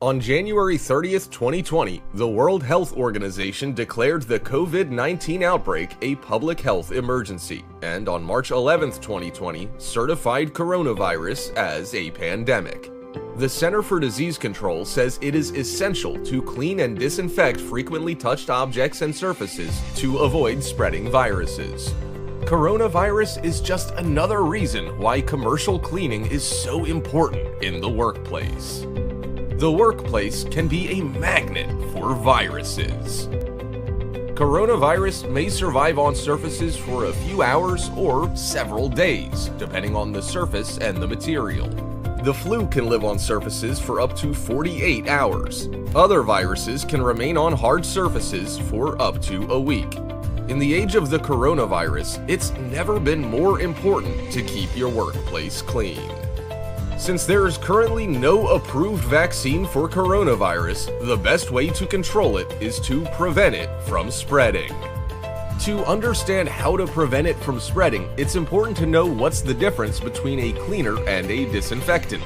On January 30th, 2020, the World Health Organization declared the COVID-19 outbreak a public health emergency, and on March 11th, 2020, certified coronavirus as a pandemic. The Center for Disease Control says it is essential to clean and disinfect frequently touched objects and surfaces to avoid spreading viruses. Coronavirus is just another reason why commercial cleaning is so important in the workplace. The workplace can be a magnet for viruses. Coronavirus may survive on surfaces for a few hours or several days, depending on the surface and the material. The flu can live on surfaces for up to 48 hours. Other viruses can remain on hard surfaces for up to a week. In the age of the coronavirus, it's never been more important to keep your workplace clean. Since there is currently no approved vaccine for coronavirus, the best way to control it is to prevent it from spreading. To understand how to prevent it from spreading, it's important to know what's the difference between a cleaner and a disinfectant.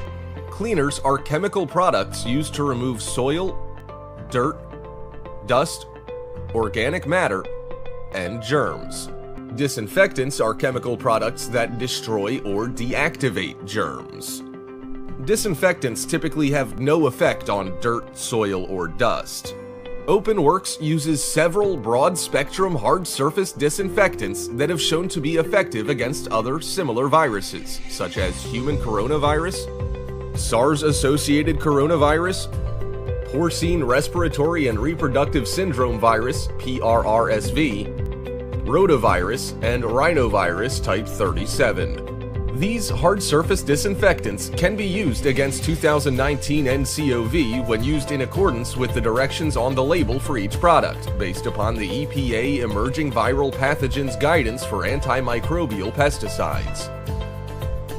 Cleaners are chemical products used to remove soil, dirt, dust, organic matter, and germs. Disinfectants are chemical products that destroy or deactivate germs. Disinfectants typically have no effect on dirt, soil, or dust. OpenWorks uses several broad-spectrum hard surface disinfectants that have shown to be effective against other similar viruses, such as human coronavirus, SARS-associated coronavirus, porcine respiratory and reproductive syndrome virus, PRRSV, rotavirus, and rhinovirus type 37. These hard surface disinfectants can be used against 2019 nCoV when used in accordance with the directions on the label for each product, based upon the EPA Emerging Viral Pathogens Guidance for Antimicrobial Pesticides.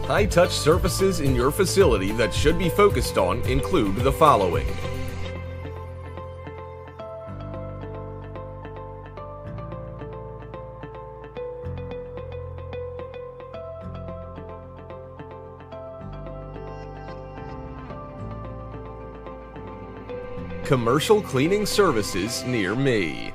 High-touch surfaces in your facility that should be focused on include the following: commercial cleaning services near me.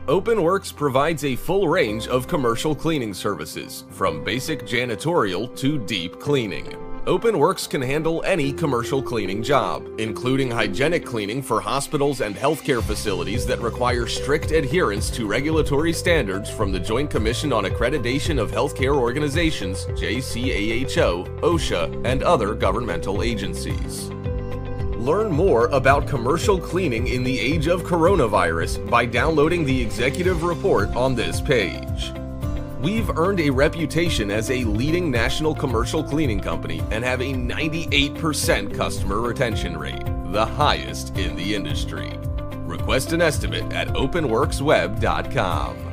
OpenWorks provides a full range of commercial cleaning services, from basic janitorial to deep cleaning. OpenWorks can handle any commercial cleaning job, including hygienic cleaning for hospitals and healthcare facilities that require strict adherence to regulatory standards from the Joint Commission on Accreditation of Healthcare Organizations, JCAHO, OSHA, and other governmental agencies. Learn more about commercial cleaning in the age of coronavirus by downloading the executive report on this page. We've earned a reputation as a leading national commercial cleaning company and have a 98% customer retention rate, the highest in the industry. Request an estimate at openworksweb.com.